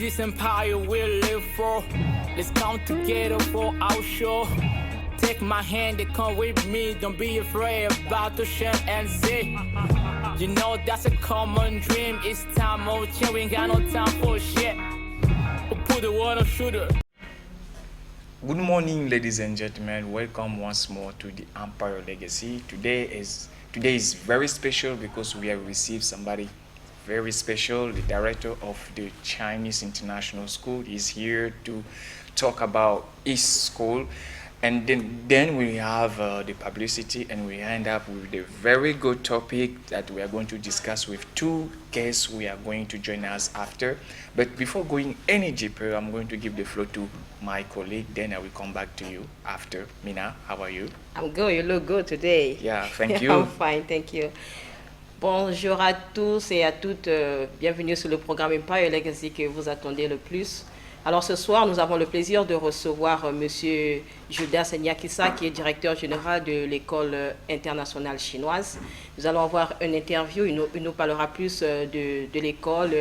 this empire we'll live for. Let's come together for our show. Take my hand and come with me. Don't be afraid about the shame and say, you know that's a common dream. It's time of change. We ain't got no time for shit. We'll put the world on shooter. Good morning, ladies and gentlemen. Welcome once more to the Empire Legacy. Today is very special because we have received somebody very special. The director of the Chinese International School is here to talk about his school. And then we have the publicity, and we end up with a very good topic that we are going to discuss with two guests who are going to join us after. But before going any deeper, I'm going to give the floor to my colleague, then I will come back to you after. Mina, how are you? I'm good. You look good today. Yeah, thank you. I'm fine, thank you. Bonjour à tous et à toutes. Bienvenue sur le programme Empire Legacy que vous attendez le plus. Alors ce soir, nous avons le plaisir de recevoir Monsieur Judas Nyakisa, qui est directeur général de l'école internationale chinoise. Nous allons avoir une interview, il nous parlera plus de l'école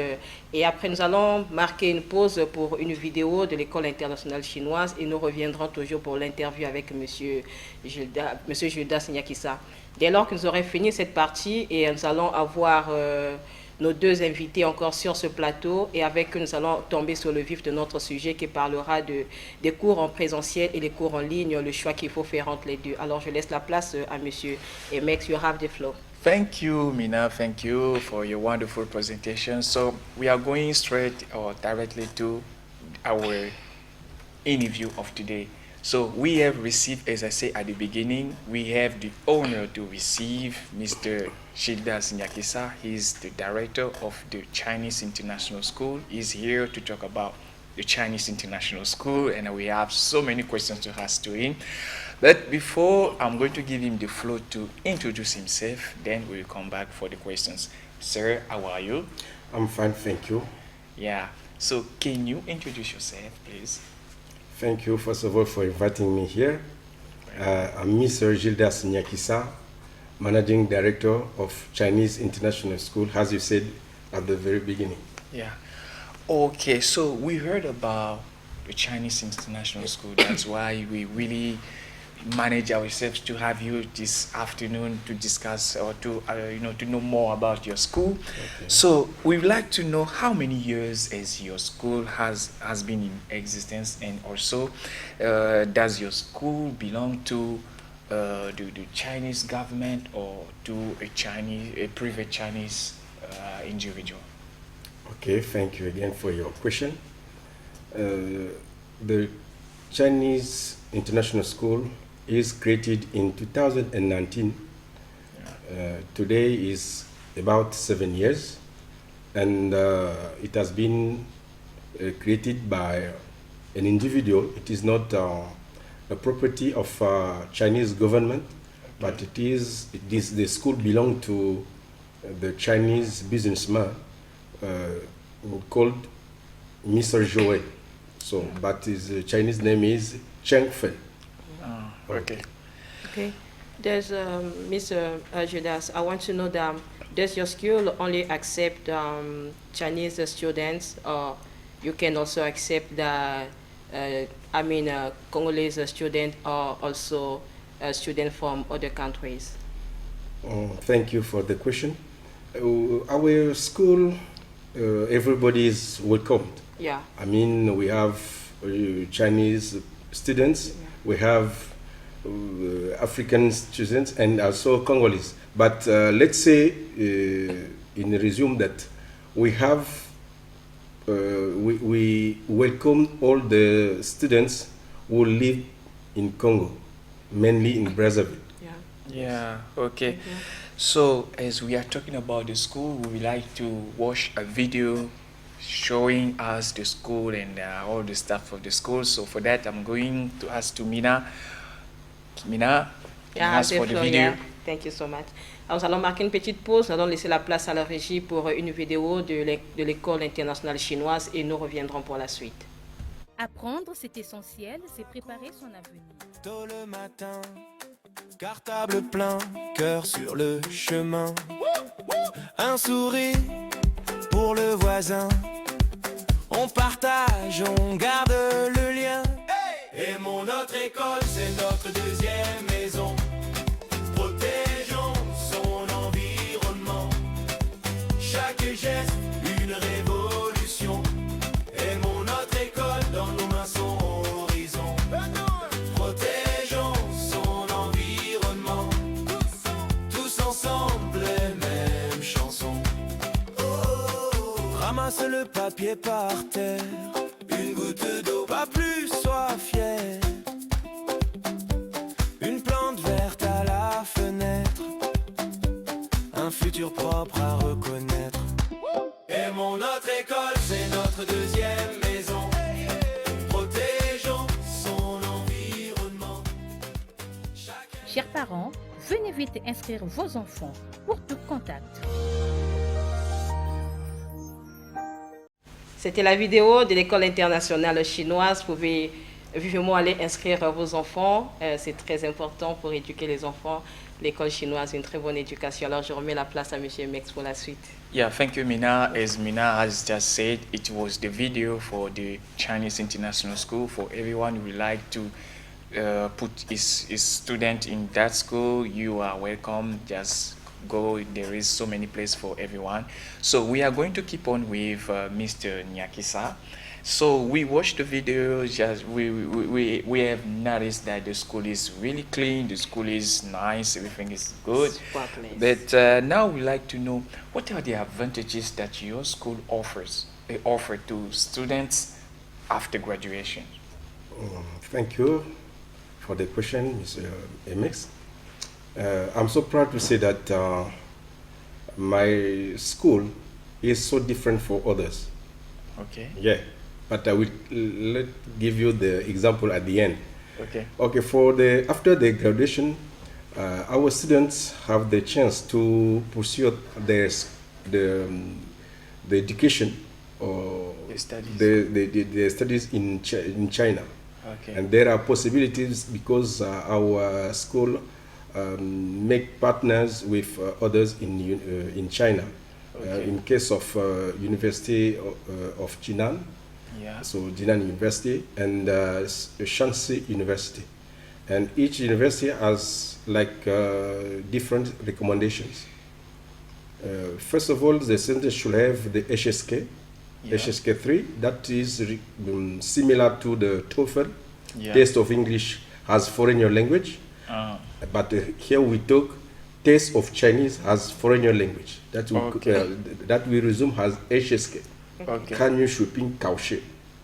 et après nous allons marquer une pause pour une vidéo de l'école internationale chinoise et nous reviendrons toujours pour l'interview avec Monsieur Judas Nyakisa. Dès lors que nous aurons fini cette partie et nous allons avoir nos deux invités encore sur ce plateau et avec eux nous allons tomber sur le vif de notre sujet qui parlera des cours en présentiel et des cours en ligne, le choix qu'il faut faire entre les deux. Alors je laisse la place à monsieur et Max, you have the floor. Thank you, Mina. Thank you for your wonderful presentation. So we are going straight or directly to our interview of today. So we have received, as I say at the beginning, we have the honor to receive Mr. Judas Nyakisa. He's the director of the Chinese International School. He's here to talk about the Chinese International School, and we have so many questions to ask to him. But before, I'm going to give him the floor to introduce himself, then we'll come back for the questions. Sir, how are you? I'm fine, thank you. Yeah, so can you introduce yourself, please? Thank you, first of all, for inviting me here. I'm Mr. Judas Nyakisa, Managing Director of Chinese International School, as you said at the very beginning. Yeah. Okay, so we heard about the Chinese International School. That's why we really manage ourselves to have you this afternoon to discuss or to to know more about your school. Okay. So we'd like to know how many years as your school has been in existence, and also does your school belong to the Chinese government or to a private Chinese individual? Okay, thank you again for your question. The Chinese International School is created in 2019. Today is about 7 years, and it has been created by an individual. It is not a property of Chinese government, but it is the school belong to the Chinese businessman called Mr. Joe. So, but his Chinese name is Cheng Fei. Okay. Okay. There's Mr. Judas, I want to know that does your school only accept Chinese students, or you can also accept the Congolese student or also students from other countries? Thank you for the question. Our school, everybody is welcomed. Yeah. I mean, we have Chinese students, we have African students, and also Congolese. But let's say, in resume that we have, we welcome all the students who live in Congo, mainly in Brazzaville. Yeah. Yeah, okay. Yeah. So as we are talking about the school, we would like to watch a video showing us the school and all the stuff of the school. So for that, I'm going to ask to Mina. Mina, can you ask for the video? Yeah. Thank you so much. Alors, nous allons marquer une petite pause. Nous allons laisser la place à la régie pour une vidéo de l'école internationale chinoise et nous reviendrons pour la suite. Apprendre, c'est essentiel, c'est préparer son avenir. Tôt le matin, cartable plein, cœur sur le chemin. Un sourire pour le voisin, On partage, on garde le lien. Et mon autre école, c'est notre deuxième maison. Protégeons son environnement. Chaque geste, une révolution. Et mon autre école, dans nos mains son horizon. Protégeons son environnement. Tous ensemble, les mêmes chansons. Ramasse le papier par terre. Une goutte d'eau, pas plus, sois fier. Une plante verte à la fenêtre. Un futur propre à reconnaître. Et mon autre école, c'est notre deuxième maison. Protégeons son environnement. Chers parents, venez vite inscrire vos enfants pour tout contact. C'était la vidéo de l'école internationale chinoise. Vous pouvez vivement aller inscrire vos enfants. C'est très important pour éduquer les enfants. L'école chinoise, une très bonne éducation. Alors, je remets la place à M. Mex pour la suite. Yeah, thank you, Mina. As Mina has just said, it was the video for the Chinese International School. For everyone who would like to put his student in that school, you are welcome. Just go. There is so many places for everyone. So we are going to keep on with Mr. Nyakisa. So we watched the video. Just we have noticed that the school is really clean. The school is nice. Everything is good. Spotless. But now we like to know what are the advantages that your school offer to students after graduation. Thank you for the question, Mr. Mx. I'm so proud to say that my school is so different for others. Okay. Yeah, but I will give you the example at the end. Okay. Okay, after the graduation, our students have the chance to pursue the education or The studies. the studies in China. Okay. And there are possibilities because our school make partners with others in China. Okay. In case of University of Jinan, Yeah. so Jinan University and Shanxi University, and each university has like different recommendations. First of all, the students should have the HSK, Yeah. HSK 3, that is similar to the TOEFL, Yeah. Test of English as foreign language, but here we took Test of Chinese as foreign language. That we resume as HSK. Okay. Kanyu Shuping Kaoshi.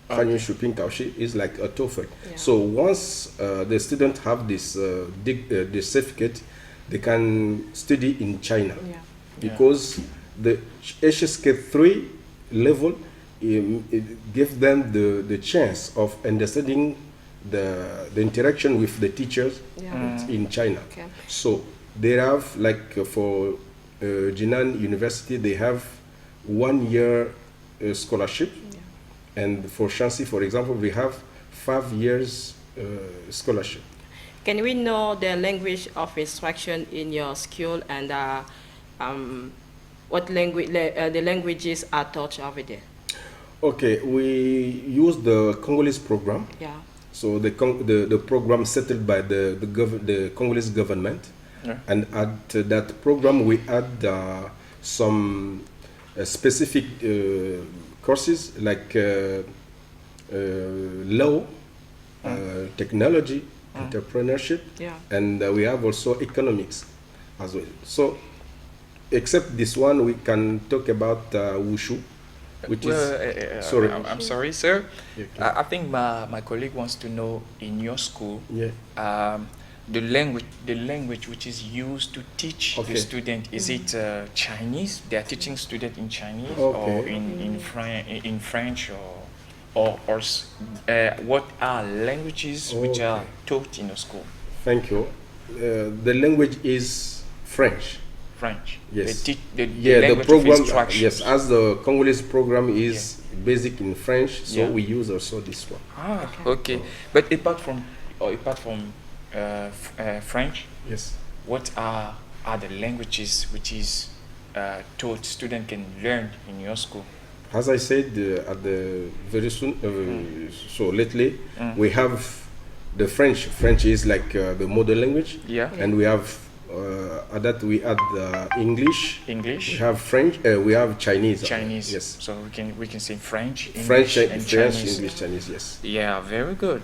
Kanyu Shuping Kaoshi is like a TOEFL. Yeah. So once the student have this certificate, they can study in China. Yeah. Because the HSK 3 level it gives them the chance of understanding the interaction with the teachers Yeah. in China. Okay. So they have like for Jinan University, they have 1 year scholarship, and for Shanxi, for example, we have 5 years scholarship. Can we know the language of instruction in your school and what language the languages are taught over there? Okay, we use the Congolese program. Yeah. So the program settled by the Congolese government, Yeah. and at that program we add some specific courses like law, technology, entrepreneurship, Yeah. and we have also economics as well. So, except this one, we can talk about wushu, which is sorry. I'm sorry, sir. Okay. I think my colleague wants to know in your school, Yeah. the language which is used to teach Okay. the student, is it Chinese? They are teaching student in Chinese Okay. or in French or what are languages which are Okay. taught in the school? Thank you. The language is French. French. Yes. They teach the The language of program, instruction. yes, as the Congolese program is basic in French, so Yeah. we use also this one. Ah, okay. But apart from French, Yes. what are the languages which is taught student can learn in your school? As I said at the very soon, so lately we have the French. French is like the mother language. Yeah. And we have at that we add English. English. We have French. We have Chinese. Chinese. Yes. So we can say French, English, French, and French, Chinese. English, Chinese. Yes. Yeah, very good.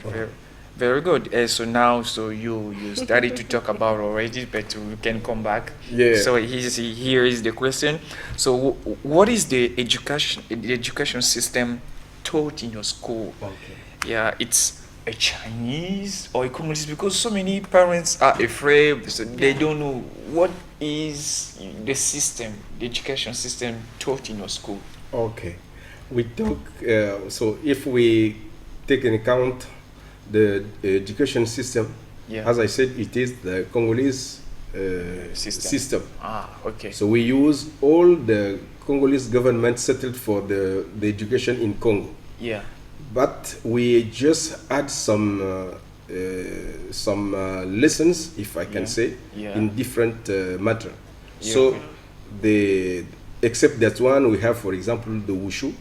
Very good. So now, so you started to talk about already, but we can come back. Yeah. So here is the question. So what is the education system taught in your school? Okay. Yeah, it's a Chinese or a Congolese, because so many parents are afraid, so they don't know what is the system, the education system taught in your school. Okay. We talk. So if we take into account the education system, Yeah. as I said, it is the Congolese system. Ah, okay. So we use all the Congolese government settled for the education in Congo. Yeah. But we just add some lessons, if I can say, in different matter. Yeah. So except that one, we have, for example, the wushu,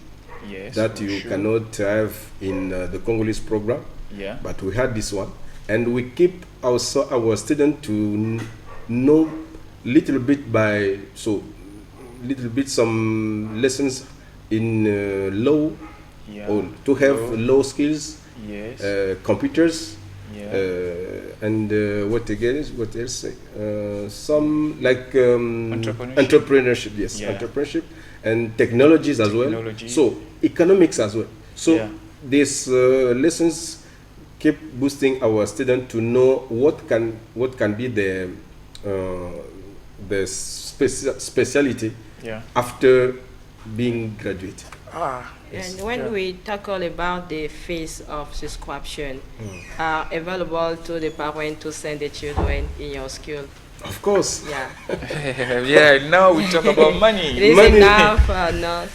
Yes. that you wushu. cannot have in the Congolese program. Yeah. But we had this one, and we keep our student to know little bit some lessons in law, Yeah. or to have law skills, Yes. computers, Yeah. and what else? Some like Entrepreneurship. entrepreneurship, yes, Yeah. entrepreneurship, and technologies as well. Technology. So economics as well. So Yeah. these lessons keep boosting our student to know what can be the speciality Yeah. after being graduate. Ah. And when we tackle about the phase of subscription, are available to the parent to send the children in your school? Of course. Yeah. Yeah. Now we talk about It money. is Money. enough or not?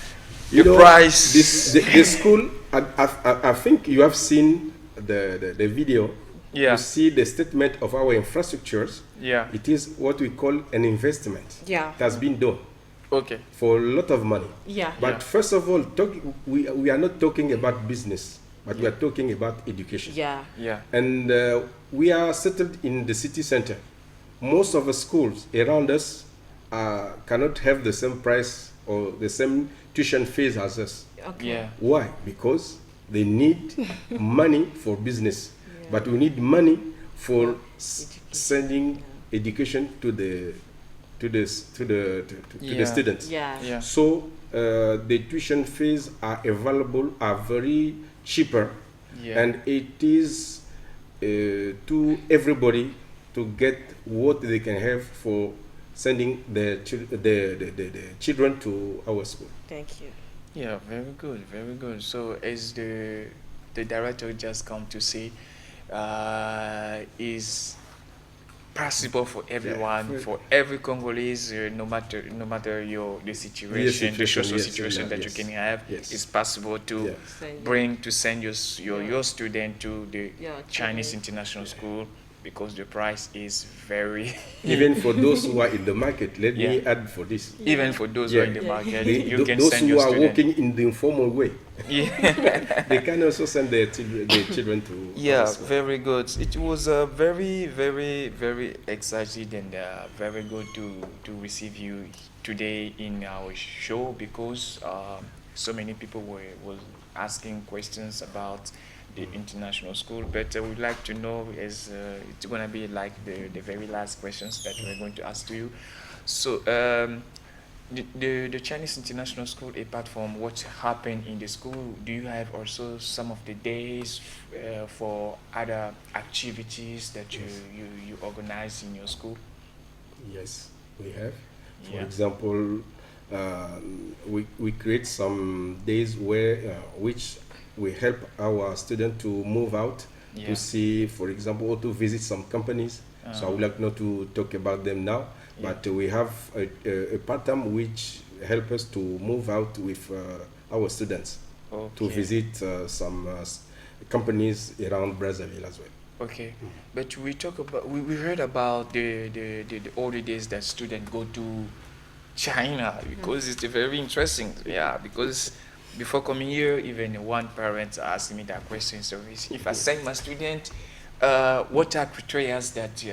You The know, price. the school. I think you have seen the video. Yeah. You see the statement of our infrastructures. Yeah. It is what we call an investment. Yeah. It has been done Okay. for a lot of money. Yeah. But Yeah. first of all, we are not talking about business, but we are talking about education. Yeah. Yeah. And we are settled in the city center. Most of the schools around us cannot have the same price or the same tuition fees as us. Okay. Yeah. Why? Because they need money for business, but we need money for sending education to the Yeah. students. Yeah. Yeah. So the tuition fees are available, are very cheaper, Yeah. and it is to everybody to get what they can have for sending the children to our school. Thank you. Yeah, very good, very good. So as the director just come to say, is possible for everyone, for every Congolese, no matter the situation, the social yes, situation that yes, you can have, yes. it's possible to Yeah. send your student to the Yeah, Chinese children. International School, because the price is very Even for those who are in the market, let me Yeah. add for this. even for those who are in the Yeah. market, They- you can those send who your are student. working in the informal way, Yeah. they can also send their children to Yeah, our school. very good. It was very, very, very excited and very good to receive you today in our show, because so many people was asking questions about the international school. But we'd like to know, as it's gonna be like the very last questions that we're going to ask to you. So the Chinese International School, apart from what happened in the school, do you have also some of the days for other activities that you organize in your school? Yes, we have. For Yeah. example, we create some days which we help our students to move out Yeah. to see, for example, or to visit some companies. So I would like not to talk about them now, but we have a part-time which help us to move out with our students to Okay. visit some companies around Brazzaville as well. Okay, but we heard about the older days that students go to China, because it's very interesting. Yeah, because before coming here, even one parent asked me that question. So if I send my student, what are criteria that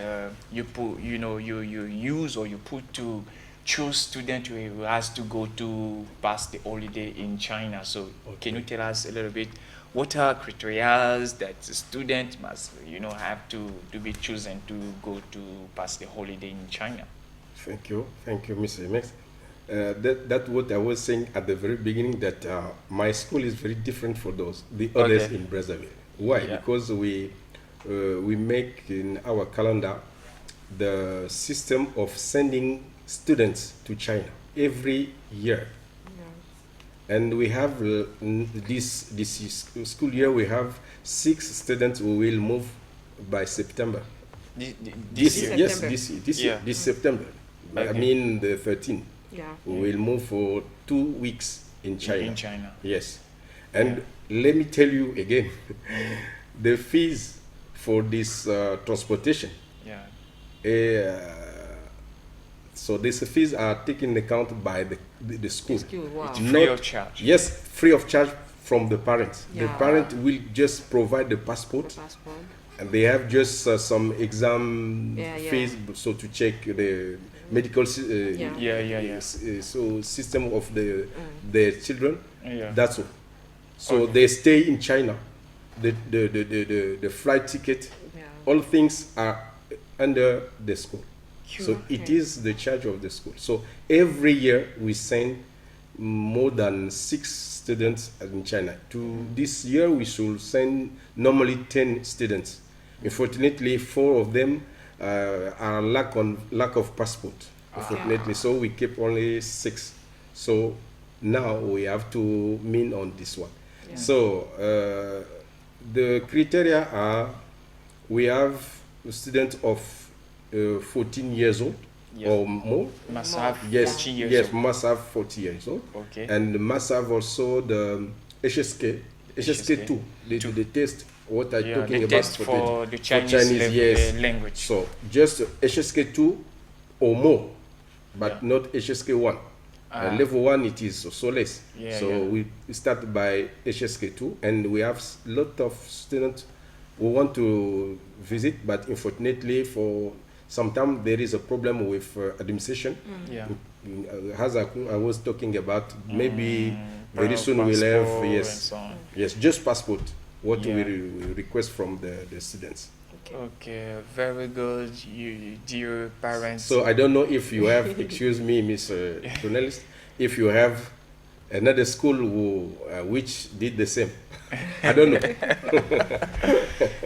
you put, you use or you put to choose student who has to go to pass the holiday in China? So can you tell us a little bit what are criteria that the student must, have to be chosen to go to pass the holiday in China? Thank you, Mr. Max. That's what I was saying at the very beginning, that my school is very different for the others in Brazzaville. Why? Yeah. Because we make in our calendar the system of sending students to China every year. And we have this school year, we have 6 students who will move by September. This year? Yes, this year, this September. I mean the 13th. Yeah. We will move for 2 weeks in China. In China. Yes. And let me tell you again, the fees for this transportation, so these fees are taken into account by the school. Wow. It's free of charge. Yes, free of charge from the parents. The Yeah. parent will just provide the passport, and they have just some exam fees, so to check the medical so system of the children. Yeah. That's all. So they stay in China. The flight ticket, all things are under the school. So it is the charge of the school. So every year we send more than 6 students in China. To this year we should send normally 10 students. Unfortunately, 4 of them are lack of passport. Unfortunately, so we keep only 6. So now we have to mean on this one. So the criteria are: we have a student of 14 years old or more. Must have 40 years yes, old. must have 40 years old. Okay. And must have also the HSK2, the test. What I'm talking the about test for the Chinese language. So just HSK2 or more, but not HSK1. Level 1 it is so less. We start by HSK2, and we have a lot of students who want to visit, but unfortunately for sometimes there is a problem with administration. As I was talking about, maybe very soon we'll have yes, just passport. What we request from the students. Okay, very good, you dear parents. So I don't know if you have, excuse me, Mr. Journalist, if you have another school which did the same. I don't know.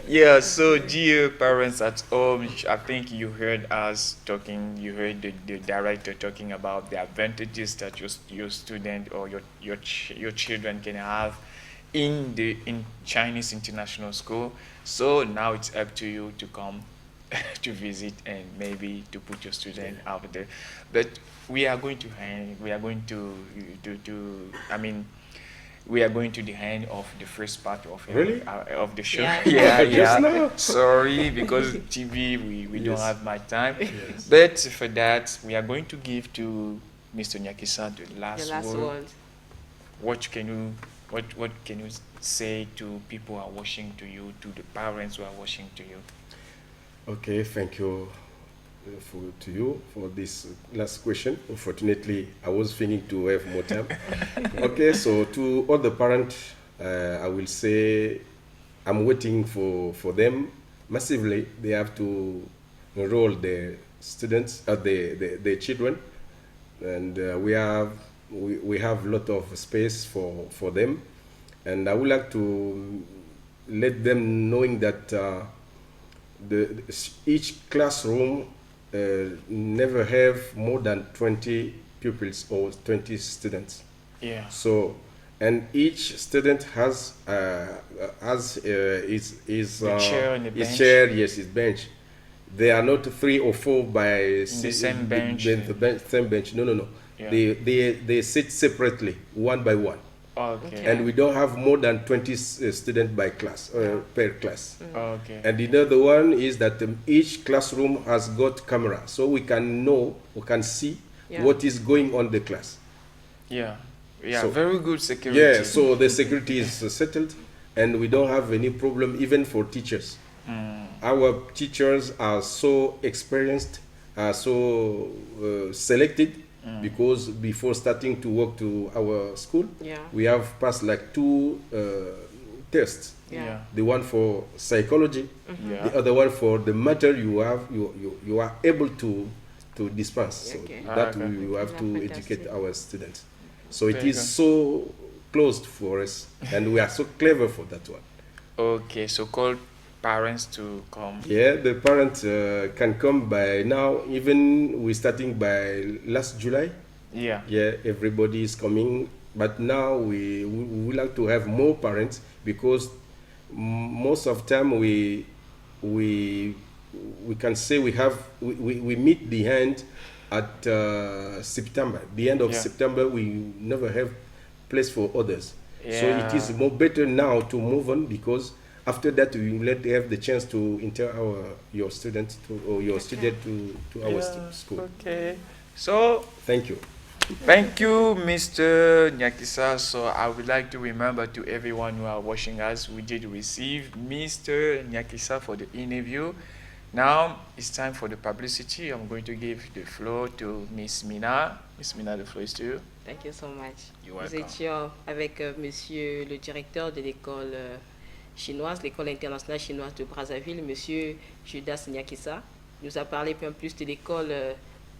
Yeah, so dear parents at home, I think you heard us talking, you heard the director talking about the advantages that your student or your children can have in Chinese international school. So now it's up to you to come to visit and maybe to put your student out there. But we are going to the end of the first part of of the show. Yeah. Sorry, because TV we don't have much time. But for that, we are going to give to Mr. Nyakisa the last word. What can you say to people who are watching to you, to the parents who are watching to you? Okay, thank you to you for this last question. Unfortunately, I was thinking to have more time. Okay, so to all the parents, I will say I'm waiting for them massively. They have to enroll their students, their children, and we have a lot of space for them. And I would like to let them knowing that each classroom never have more than 20 pupils or 20 students. Yeah. So, and each student has his chair and the bench. chair, yes, his bench. They are not 3 or 4 by the same bench. Same bench. No. Yeah. They sit separately, one by one. Okay. And we don't have more than 20 students by class, per class. Okay. And the other one is that each classroom has got camera, so we can see what is going on the class. Yeah. Yeah, So- very good security. Yeah, so the security is settled, and we don't have any problem even for teachers. Our teachers are so experienced, are so selected, because before starting to work to our school, Yeah. we have passed like 2 tests. Yeah. The one for psychology, Yeah. the other one for the matter you have, you are able to dispense. So Okay. that Okay. we have to Yeah, educate fantastic. our students. So it Very is good. so closed for us, and we are so clever for that one. Okay, so call parents to come. Yeah, the parents can come by now. Even we're starting by last July. Yeah. Yeah, everybody is coming, but now we would like to have more parents, because most of time we can say we meet the end at September. The end of Yeah. September, we never have place for others. So it is Yeah. more better now to move on, because after that we let have the chance to enter your student to, or your student to our school. Okay. So Thank you. thank you, Mr. Nyakisa. So I would like to remember to everyone who are watching us, we did receive Mr. Nyakisa for the interview. Now it's time for the publicity. I'm going to give the floor to Miss Mina. Miss Mina, the floor is to you. Thank you so much. You're Nous welcome. étions avec monsieur le directeur de l'école chinoise, l'école internationale chinoise de Brazzaville, monsieur Judas Nyakisa. Il nous a parlé un peu plus de l'école.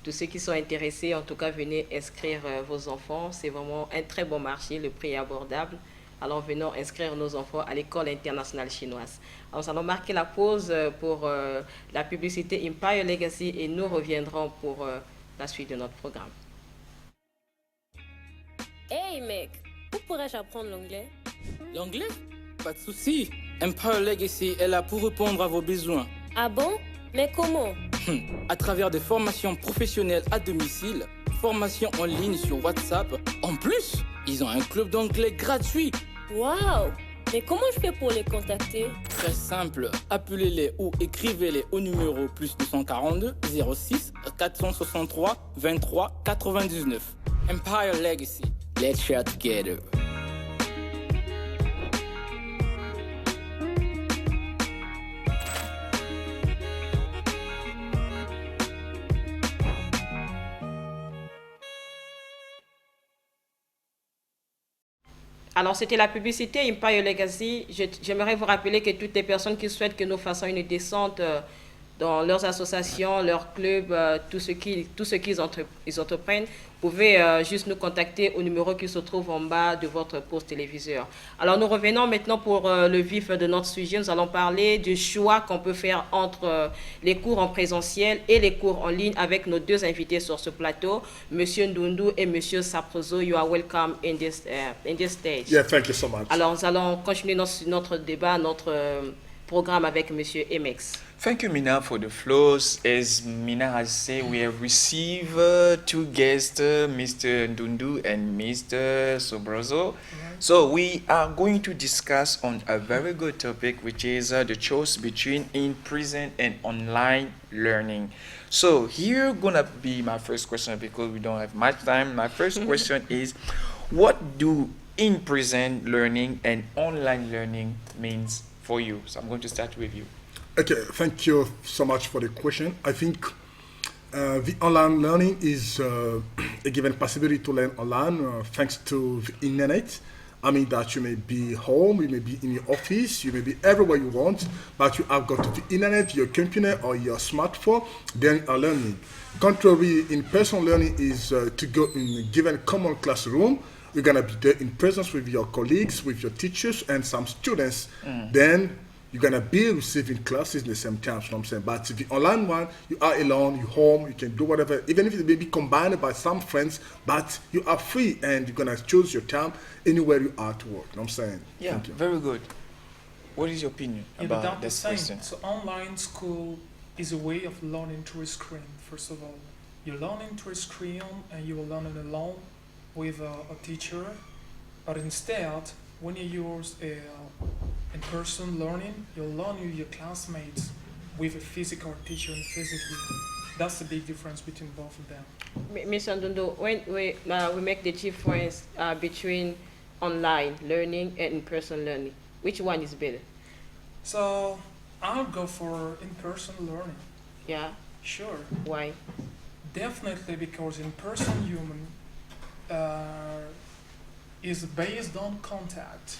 Tous ceux qui sont intéressés, en tout cas, venez inscrire vos enfants. C'est vraiment un très bon marché, le prix est abordable. Alors venons inscrire nos enfants à l'école internationale chinoise. Alors nous allons marquer la pause pour la publicité Empire Legacy et nous reviendrons pour la suite de notre programme. Hey mec, où pourrais-je apprendre l'anglais? L'anglais? Pas de souci. Empire Legacy est là pour répondre à vos besoins. Ah bon? Mais comment? À travers des formations professionnelles à domicile, formations en ligne sur WhatsApp. En plus, ils ont un club d'anglais gratuit. Waouh! Mais comment je fais pour les contacter? Très simple, appelez-les ou écrivez-les au numéro plus 242 06 463 23 99. Empire Legacy. Let's share together. Alors, c'était la publicité Empire Legacy. J'aimerais vous rappeler que toutes les personnes qui souhaitent que nous fassions une descente dans leurs associations, leurs clubs, tout ce qu'ils entreprennent, pouvez juste nous contacter au numéro qui se trouve en bas de votre poste téléviseur. Alors, nous revenons maintenant pour le vif de notre sujet. Nous allons parler du choix qu'on peut faire entre les cours en présentiel et les cours en ligne avec nos deux invités sur ce plateau, M. Ndundu et M. Saprozo. You are welcome in this stage. Yeah, thank you so much. Alors, nous allons continuer notre débat, notre programme avec M. Emex. Thank you, Mina, for the floors. As Mina has said, we have received 2 guests, Mr. Ndundu and Mr. Sobrozo. So we are going to discuss on a very good topic, which is the choice between in-person and online learning. So here gonna be my first question, because we don't have much time. My first question is, what do in-person learning and online learning means for you? So I'm going to start with you. Okay, thank you so much for the question. I think the online learning is a given possibility to learn online thanks to the internet. I mean that you may be home, you may be in your office, you may be everywhere you want, but you have got to the internet, your computer or your smartphone, then you are learning. Contrary, in-person learning is to go in a given common classroom. You're gonna be there in presence with your colleagues, with your teachers and some students. Then you're gonna be receiving classes in the same time, you know what I'm saying? But the online one, you are alone, you're home, you can do whatever, even if it may be combined by some friends, but you are free and you're gonna choose your time anywhere you are to work, you know what I'm saying? Yeah, Thank you. very good. What is your opinion Yeah, about that's the this same. question? So online school is a way of learning through a screen, first of all. You're learning through a screen and you will learn it alone with a teacher. But instead, when you use in-person learning, you'll learn with your classmates with a physical teacher and physically. That's the big difference between both of them. Mr. Ndundo, when we make the difference between online learning and in-person learning, which one is better? So I'll go for in-person learning. Yeah. Sure. Why? Definitely because in-person human is based on contact.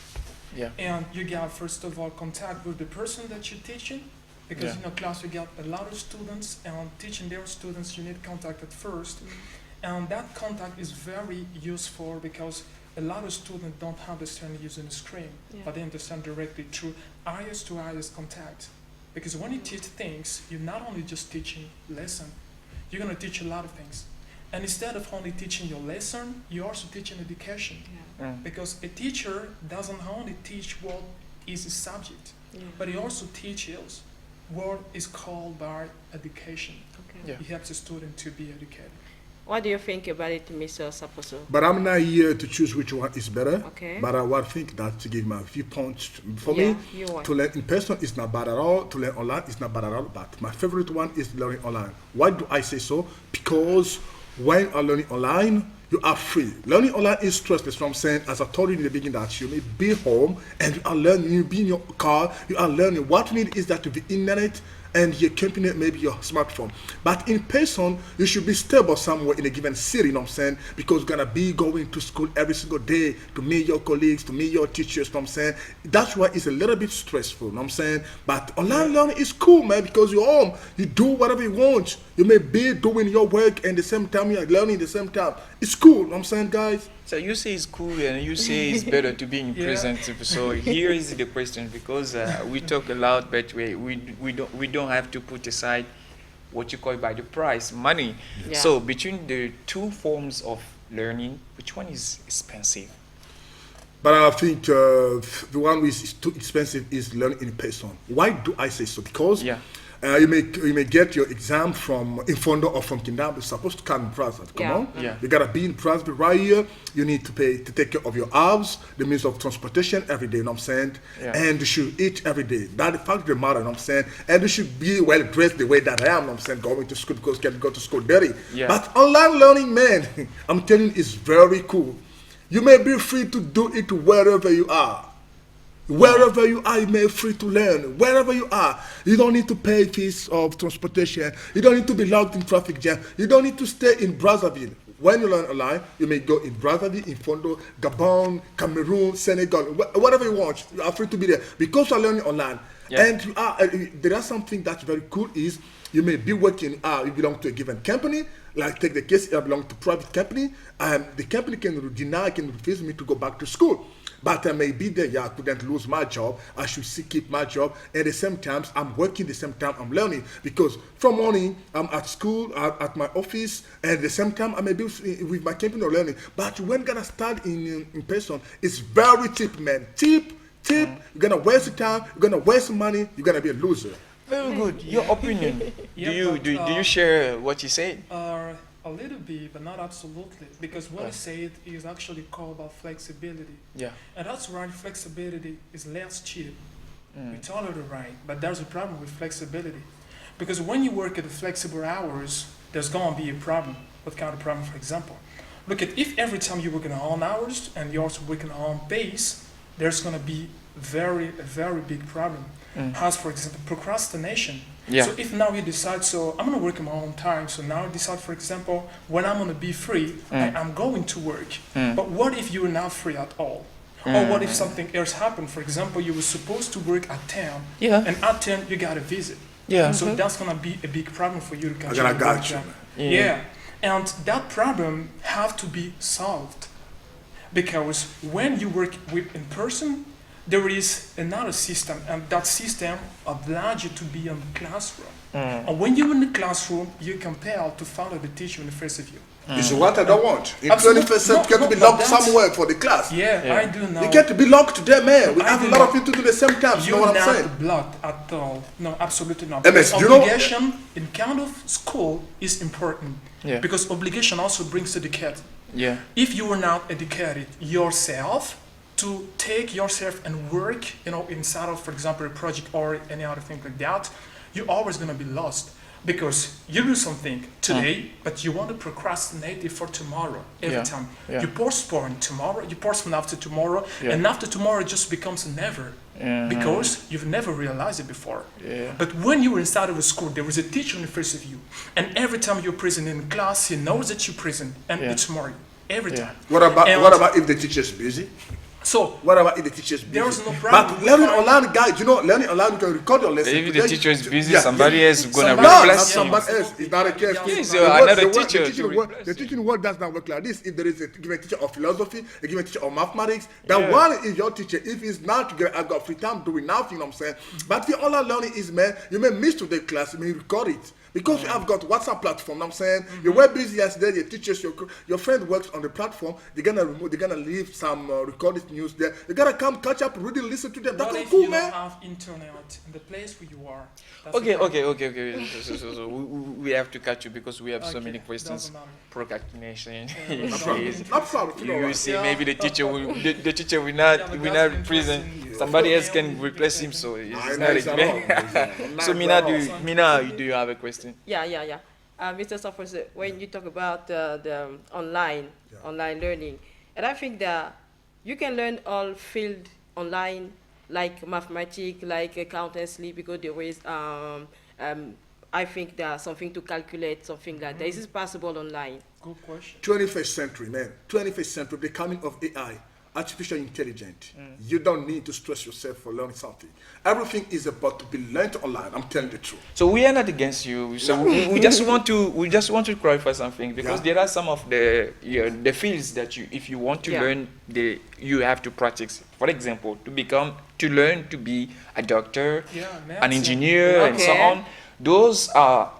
Yeah. And you got, first of all, contact with the person that you're teaching, because Yeah. class you got a lot of students, and teaching their students you need contact at first. And that contact is very useful because a lot of students don't understand using the screen, but they understand directly through eyes to eyes contact. Because when you teach things, you're not only just teaching lesson, you're gonna teach a lot of things. And instead of only teaching your lesson, you're also teaching education. Because a teacher doesn't only teach what is his subject, but he also teaches what is called by education. Okay. He helps the student to be educated. What do you think about it, Mr. Saposo? But I'm not here to choose which one is better. Okay. But I would think that to give my viewpoint, for Yeah, me, you want. to learn in person is not bad at all. To learn online is not bad at all. But my favorite one is learning online. Why do I say so? Because when you're learning online, you are free. Learning online is stressless. What I'm saying, as I told you in the beginning, that you may be home and you are learning, you be in your car, you are learning. What you need is that to be internet and your company, maybe your smartphone. But in person, you should be stable somewhere in a given city, you know what I'm saying? Because you're gonna be going to school every single day to meet your colleagues, to meet your teachers, you know what I'm saying? That's why it's a little bit stressful, you know what I'm saying? But online learning is cool, man, because you're home, you do whatever you want. You may be doing your work and the same time you're learning at the same time. It's cool, you know what I'm saying, guys? So you say it's cool and you say it's better to be in present. So here is the question, because we talk a lot, but we don't have to put aside what you call by the price, money. Yeah. So between the two forms of learning, which one is expensive? But I think the one which is too expensive is learning in person. Why do I say so? Because you may get your exam from Infondo or from Kindam. You're supposed to come in private. Come on, you gotta be in private right here. You need to pay to take care of your house, the means of transportation every day. You know what I'm saying? And you should eat every day. That's the fact of the matter. You know what I'm saying? And you should be well dressed the way that I am. You know what I'm saying? Going to school, because you can go to school dirty. But online learning, man, I'm telling you, is very cool. You may be free to do it wherever you are. Wherever you are, you may be free to learn. Wherever you are, you don't need to pay fees of transportation. You don't need to be locked in traffic jam. You don't need to stay in Brazzaville. When you learn online, you may go in Brazzaville, in Fondo, Gabon, Cameroon, Senegal, whatever you want. You are free to be there because you are learning online. And you are, there are something that's very cool is you may be working, you belong to a given company. Like take the case, I belong to private company, and the company can deny, can refuse me to go back to school. But I may be there, I couldn't lose my job. I should keep my job. At the same time, I'm working, the same time I'm learning. Because from morning, I'm at school, at my office, and at the same time, I may be with my company or learning. But when you're gonna start in person, it's very cheap, man. Cheap. You're gonna waste time, you're gonna waste money, you're gonna be a loser. Very good. Your opinion. Do you share what you said? A little bit, but not absolutely, because what I said is actually called about flexibility. And that's right, flexibility is less cheap. We totally right, but there's a problem with flexibility. Because when you work at the flexible hours, there's going to be a problem. What kind of problem, for example? Look at, if every time you work in your own hours and you're also working at your own pace, there's going to be a very big problem. As for example, procrastination. So if now you decide, so I'm going to work in my own time, so now I decide, for example, when I'm going to be free, I'm going to work. But what if you're not free at all? Or what if something else happened? For example, you were supposed to work at 10, and at 10 you got a visit. So that's going to be a big problem for you to continue I got you. And that problem have to be solved. Because when you work with in person, there is another system, and that system obliges you to be in the classroom. And when you're in the classroom, you're compelled to follow the teacher in the face of you. This is what I don't want. In 21st century, you get to be locked somewhere for the class. I do know. You get to be locked there, man. We have a lot of people to do the same time. You know what I'm saying? You're not blocked at all. No, absolutely not. MS, obligation in kind of school is important. Because obligation also brings education. If you are not educated yourself, to take yourself and work, inside of, for example, a project or any other thing like that, you're always going to be lost. Because you do something today, but you want to procrastinate it for tomorrow. Every time you postpone tomorrow, you postpone after tomorrow, and after tomorrow it just becomes a never. Because you've never realized it before. But when you're inside of a school, there is a teacher in front of you, and every time you're present in class, he knows that you're present, and it's more every time. What about if the teacher's busy? So what about if the teacher's busy? There's no problem. But learning online, guys, learning online, you can record your lesson. If the teacher is busy, somebody else is gonna replace him. Somebody else is not a case. Another teacher. The teaching world does not work like this. If there is a given teacher of philosophy, a given teacher of mathematics, that one is your teacher. If he's not, I've got free time doing nothing. You know what I'm saying? But the online learning is, man, you may miss today class, you may record it. Because you have got WhatsApp platform, I'm saying you were busy yesterday. Your teachers, your friend works on the platform. They're gonna leave some recorded news there. You gotta come catch up, really listen to them. That's cool, man. If you don't have internet in the place where you are. Okay. So we have to catch you because we have so many questions. Procrastination. You see, maybe the teacher will not present. Somebody else can replace him, so it's not a So Mina, do you have a question? Yeah. Mr. Suffers, when you talk about the online learning, and I think that you can learn all field online, like mathematics, like accountancy, because there is, I think there's something to calculate, something like that. Is this possible online? Good question. 21st century, man. 21st century, the coming of AI. Artificial intelligence. You don't need to stress yourself for learning something. Everything is about to be learned online. I'm telling the truth. So we are not against you. So we just want to clarify something because there are some of the fields that if you want to learn, you have to practice. For example, to learn to be a doctor, an engineer, and so on. Those are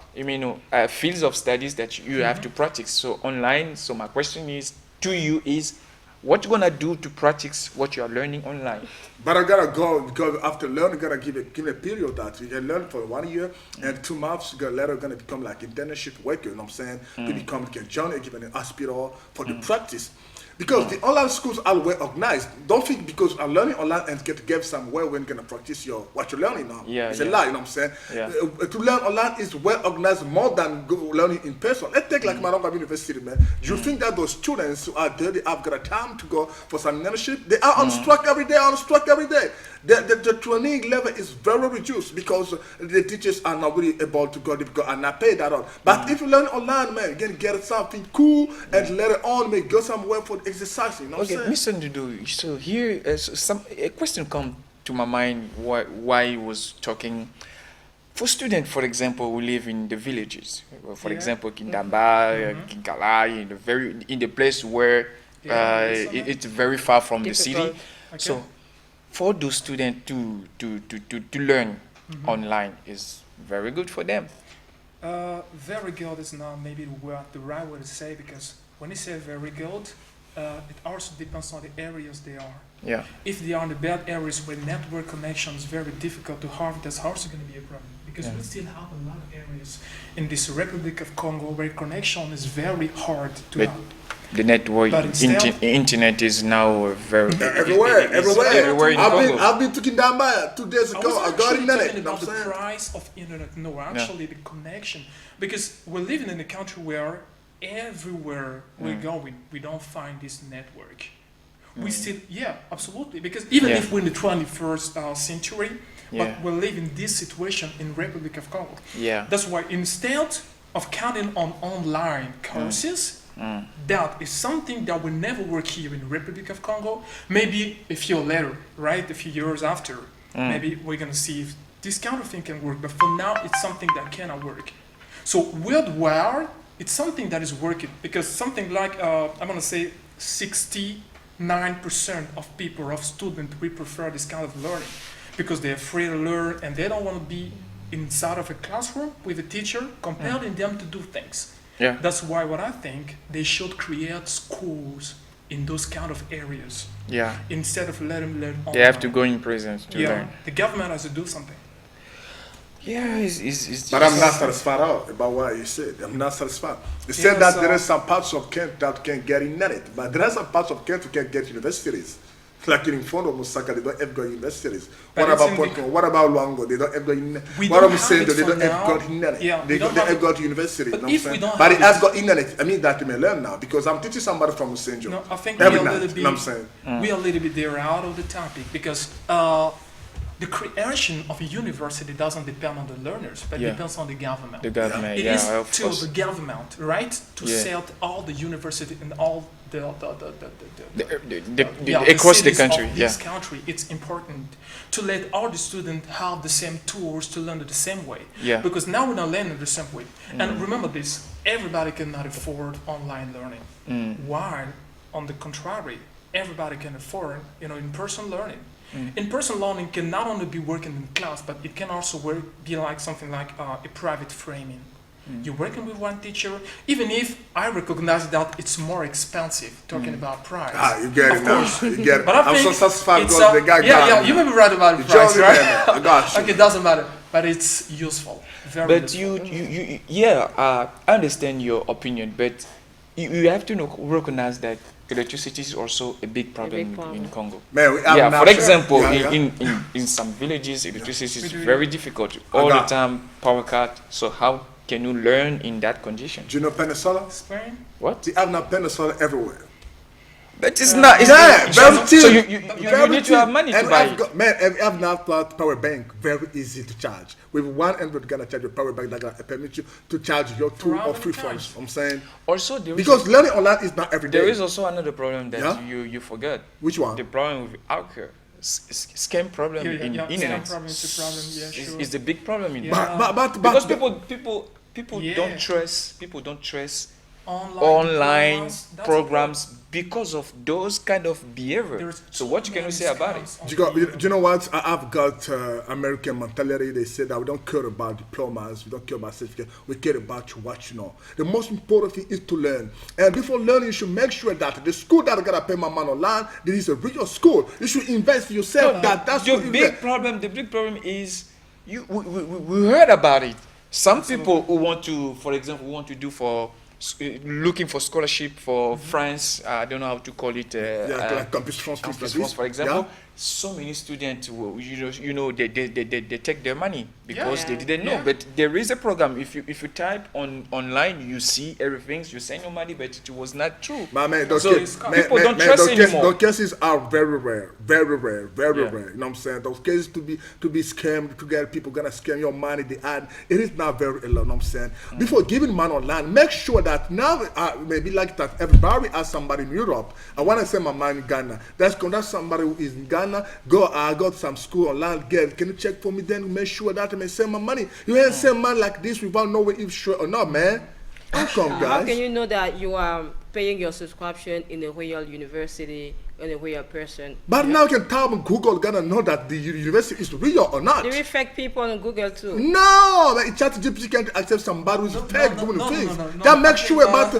fields of studies that you have to practice. So online. So my question to you is, what you gonna do to practice what you are learning online? But I gotta go because after learning, gotta give a period that you can learn for 1 year and 2 months. Later, gonna become like internship worker. You know what I'm saying? To become a journey, given an hospital for the practice. Because the online schools are well organized. Don't think because I'm learning online and get somewhere when you're gonna practice what you're learning now. It's a lie, you know what I'm saying? To learn online is well organized more than learning in person. Let's take like Maranga University, man. Do you think that those students who are there, they have got time to go for some internship? They are on strike every day, The training level is very reduced because the teachers are not really able to go because are not paid at all. But if you learn online, man, you can get something cool and later on may go somewhere for exercise. You know what I'm saying? Mr. Ndudu, so here a question come to my mind why he was talking. For students, for example, who live in the villages, for example, Kindamba, Kinkala, in the place where it's very far from the city. So for those students to learn online is very good for them. Very good is not maybe the right way to say, because when you say very good, it also depends on the areas they are. If they are in the bad areas where network connection is very difficult to have, that's also going to be a problem. Because we still have a lot of areas in this Republic of Congo where connection is very hard to have. The network, internet is now very everywhere in Congo. I've been to Kindamba 2 days ago. I got internet. About the price of internet, no, actually the connection, because we're living in a country where everywhere we go, we don't find this network. We still, absolutely, because even if we're in the 21st century, but we live in this situation in Republic of Congo. That's why instead of counting on online courses, that is something that will never work here in the Republic of Congo. Maybe a few later, right, a few years after, maybe we're gonna see if this kind of thing can work. But for now, it's something that cannot work. So worldwide, it's something that is working, because something like I'm gonna say 69% of people, of students, we prefer this kind of learning because they're free to learn and they don't want to be inside of a classroom with a teacher compelling them to do things. That's why what I think they should create schools in those kind of areas. Instead of letting them learn online. They have to go in presence to learn. The government has to do something. But I'm not satisfied about what you said. I'm not satisfied. You said that there are some parts of Kent that can get internet, but there are some parts of Kent who can get universities. Like in front of Osaka, they don't have got universities. But What it's about in Porto? What about Luango? They don't have got. We What don't about have Sendo? it They for don't have now. got internet. Yeah, They we don't have have it. got university. But you know if what I'm we saying? don't But it have has got internet. I mean that you may learn now because I'm teaching somebody from Senjo. No, I think every we are a night. little You know what bit. I'm saying? We are a little bit there out of the topic because the creation of a university doesn't depend on the learners, but Yeah. depends on the government. The government, It yeah, is of to course. the government, right, to Yeah. set all the university and all the Across the cities country, of yeah. this country. It's important to let all the students have the same tools to learn it the same way. Yeah. Because now we're not learning the same way. And remember this: everybody cannot afford online learning. While, on the contrary, everybody can afford, in-person learning. In-person learning can not only be working in class, but it can also be like something like a private framing. You're working with one teacher, even if I recognize that it's more expensive, talking about price. You get Of it now. course. You get it. But I I'm so think satisfied it's because the guy got yeah, me. you may be right about the You price, told me, right? man. I got you. Okay, it doesn't matter, but it's useful. Very But useful. I understand your opinion, but you have to recognize that electricity is also a big problem problem. in Congo. Man, we have Yeah, now- for example, Yeah, yeah. in some villages, electricity is We do. very difficult. All the got- time, power cut. So how can you learn in that condition? Do you know Peninsula? Spain? What? They have now Peninsula everywhere. But it's not. It's Yeah, not, very so cheap. you Very need to cheap. have money to And buy I've it. got, man, I have now power bank, very easy to charge. With 100 Ghana charge your power bank that gonna permit you to charge your 2 For how or many 3 times? phones. I'm saying Also, there is because learning online is not every day. there is also another problem that Yeah? you forgot. Which one? The problem with alcohol, scam problem in internet. Scam problem is a problem, yeah, sure. Is the big problem in Yeah. But because people Yeah. don't trust diplomas, online that's a programs because of those kind of behavior. There's So too what can you many say about it? scams on Do you know what? I've got American mentality. They say that we don't care about diplomas, we don't care about certificates, we care about what you know. The most important thing is to learn. And before learning, you should make sure that the school that I gotta pay my money online, this is a real school. You should invest in yourself. That's The what you big get. problem. The big problem is we heard about it. Some people who want to, for example, looking for scholarship for France. I don't know how to call it. Like Campus France, Campus like France, this. for example. Yeah. So many students, they take their money because Yeah. they didn't know. Yeah. But there is a program. If you type online, you see everything. You send your money, but it was not true. My man, those, So cases, people don't trust anymore. those cases are very rare, very rare, very Yeah. rare. You know what I'm saying? Those cases to be scammed, to get people gonna scam your money, they add. It is not very a lot. You know what I'm saying? Before giving money online, make sure that now maybe like that everybody has somebody in Europe. I want to send my money in Ghana. That's somebody who is in Ghana. I got some school online. Girl, can you check for me? Then make sure that I may send my money. You ain't send money like this without knowing if sure or not, man. How come, How guys? can you know that you are paying your subscription in a real university and a real person? But now you can type on Google, gonna know that the university is real or not. Do we fake people on Google too? No, but ChatGPT can't accept somebody who's fake doing things. no, That makes okay, sure about.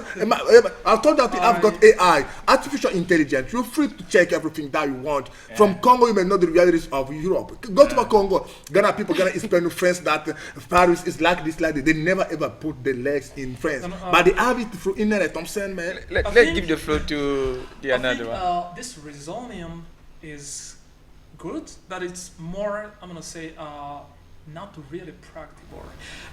I thought that I've got AI, artificial intelligence. You're free to check everything that you want. From Congo, you may know the realities of Europe. Go to Congo, Ghana people gonna explain to friends that Paris is like this, like that. They never ever put their legs in France, but they have it through internet. I'm saying, man. Let's think- give the floor to the I another think, one. this reasoning is good, but it's more, I'm gonna say, not really practical.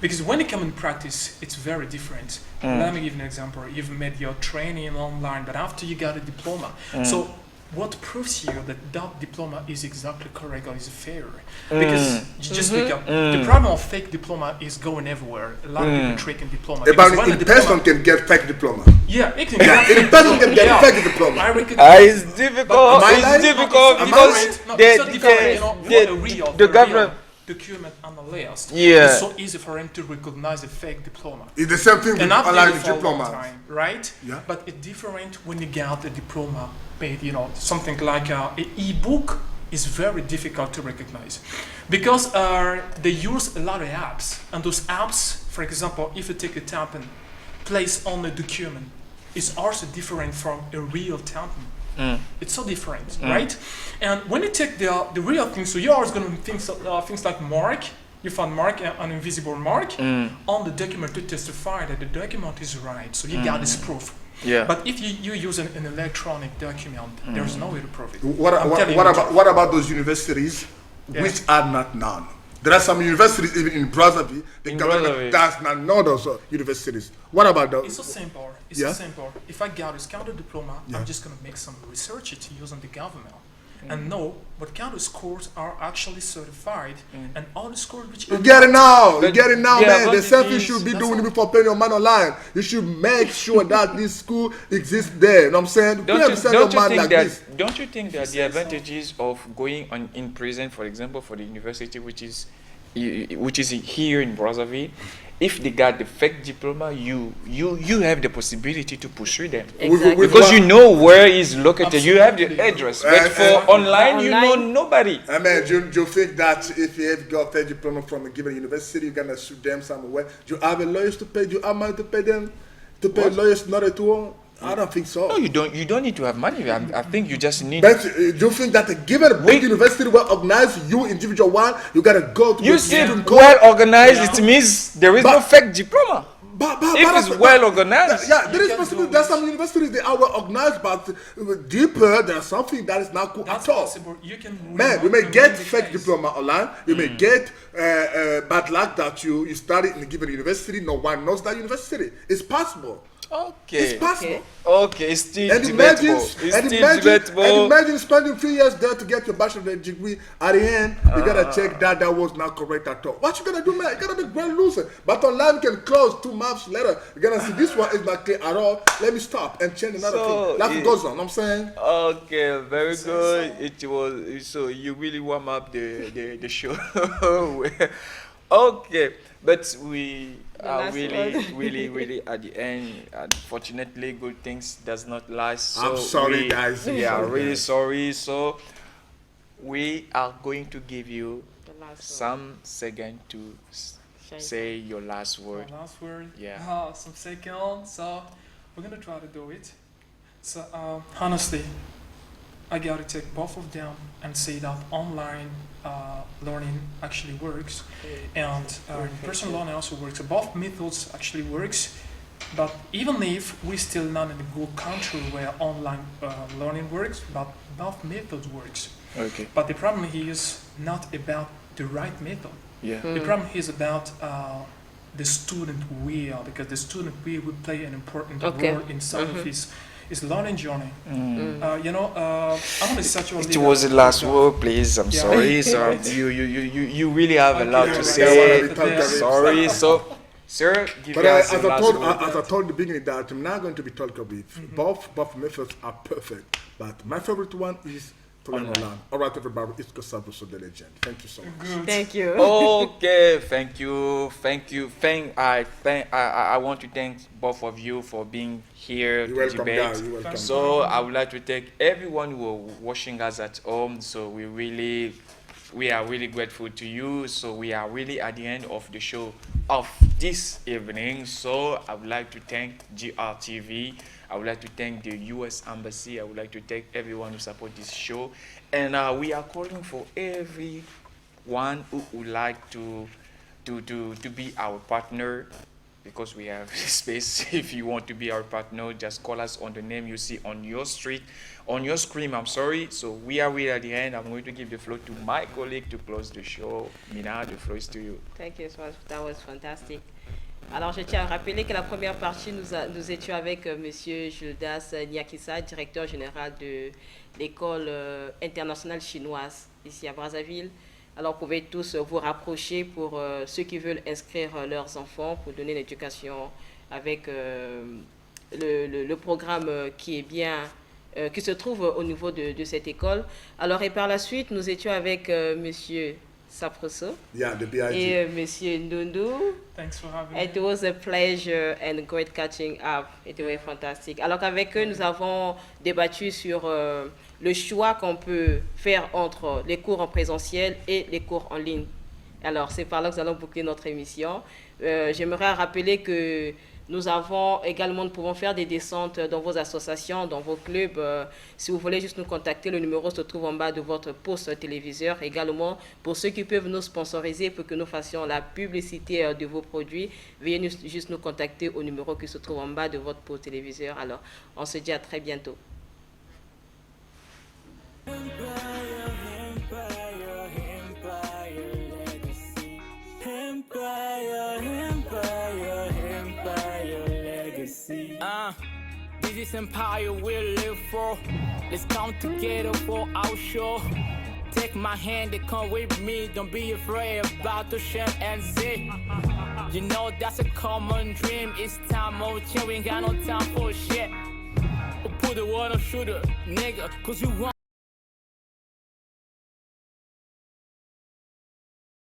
Because when it comes in practice, it's very different. Let me give you an example. You've made your training online, but after you got a diploma. So what proves you that that diploma is exactly correct or is fair? Because you just pick up. The problem of fake diploma is going everywhere. A lot of people tricking diploma. Because About when in a diploma- person can get fake diploma. Yeah, it can Yeah, get in person can get fake diploma. I recognize. It's difficult. Am I It's lying? difficult Am I because right? No, it's so different, you know, for a real, the government. document analyst. Yeah. It's so easy for him to recognize a fake diploma. It's the same thing with And not online really for a long diploma. time, right? Yeah. But it's different when you get a diploma paid, something like an e-book is very difficult to recognize. Because they use a lot of apps. And those apps, for example, if you take a tap and place on a document, it's also different from a real tampon. It's so different, right? And when you take the real thing, so you're always going to think things like mark, you find mark an invisible mark on the document to testify that the document is right. So you got this proof. Yeah. But if you use an electronic document, there's no way to prove it. What about those universities which are not known? There are some universities even in Brazzaville. The government does not know those universities. What about those? It's so simple. It's so simple. If I got this counter diploma, I'm just gonna make some research it using the government. And know what kind of schools are actually certified and all the schools which you get it now, man. The same thing you should be doing all. before paying your money online. You should make sure that this school exists there. You know what I'm saying? Don't you think that the advantages of going on in prison, for example, for the university which is here in Brazzaville, if they got the fake diploma, you have the possibility to pursue them. Exactly. Because you know where it's located. Absolutely. You have the address. But for online, you know nobody. I mean, do you think that if you have got a diploma from a given university, you're gonna sue them somewhere? Do you have a lawyers to pay? Do you have money to pay them? To pay lawyers in order to? I don't think so. No, you don't. You don't need to have money. I think you just need. But do you think that a given big university will organize you individual one? You gotta go to. You see, well organized. It means there is no fake diploma. If it's well organized. There is possible. There's some universities they are well organized, but deeper there's something that is not cool That's at all. possible. You can Man, we may get fake diploma online. You may get bad luck that you study in a given university. No one knows that university. It's possible. Okay. It's possible. Okay, it's still debatable. And imagine spending 3 years there to get your bachelor's degree. At the end, you gotta check that was not correct at all. What you gonna do, man? You gotta be grand loser. But online you can close 2 months later. You're gonna see this one is not clear at all. Let me stop and change another thing. That goes on. I'm saying. Okay, very good. It was so you really warm up the show. Okay, but we are really at the end. Unfortunately, good things does not last. So I'm sorry, guys. We are really sorry. So we are going to give you some second to say your last word. Last word. Yeah. Some seconds. So we're gonna try to do it. So honestly, I gotta take both of them and say that online learning actually works, and personal learning also works. So both methods actually works, but even if we're still not in a good country where online learning works, but both methods works. Okay. But the problem here is not about the right method. Yeah. The problem is about the student will, because the student will play an important role inside of his learning journey. I want to set you. It was the last word, please. I'm sorry. So you really have a lot to say. Sorry. So, sir, give us the last word. As I told in the beginning, that I'm not going to be talking with. Both methods are perfect, but my favorite one is to learn online. All right, everybody, it's Gustavo So the legend. Thank you so much. Good. Thank you. Okay, thank you. I want to thank both of you for being here to debate. You're welcome. So I would like to thank everyone who are watching us at home. So we are really grateful to you. So we are really at the end of the show of this evening. So I would like to thank GRTV. I would like to thank the U.S. Embassy. I would like to thank everyone who support this show. And we are calling for everyone who would like to be our partner, because we have space. If you want to be our partner, just call us on the name you see on your screen. I'm sorry. So we are really at the end. I'm going to give the floor to my colleague to close the show. Mina, the floor is to you. Thank you. That was fantastic. Alors, je tiens à rappeler que la première partie, nous étions avec Monsieur Gildas Niakissa, directeur général de l'école internationale chinoise ici à Brazzaville. Alors, vous pouvez tous vous rapprocher pour ceux qui veulent inscrire leurs enfants pour donner l'éducation avec le programme qui est bien, qui se trouve au niveau de cette école. Alors, et par la suite, nous étions avec Monsieur Saproso et Monsieur Ndundu. Thanks for having me. It was a pleasure and great catching up. It was fantastic. Alors qu'avec eux, nous avons débattu sur le choix qu'on peut faire entre les cours en présentiel et les cours en ligne. Alors, c'est par là que nous allons boucler notre émission. J'aimerais rappeler que Nous pouvons faire des descentes dans vos associations, dans vos clubs. Si vous voulez juste nous contacter, le numéro se trouve en bas de votre poste téléviseur. Également, pour ceux qui peuvent nous sponsoriser pour que nous fassions la publicité de vos produits, veuillez juste nous contacter au numéro qui se trouve en bas de votre poste téléviseur. Alors, on se dit à très bientôt. This is empire we live for. Let's come together for our show. Take my hand and come with me. Don't be afraid about the shame and see. You know that's a common dream. It's time out here. We ain't got no time for shit. Put the one on shooter, nigga, cause you want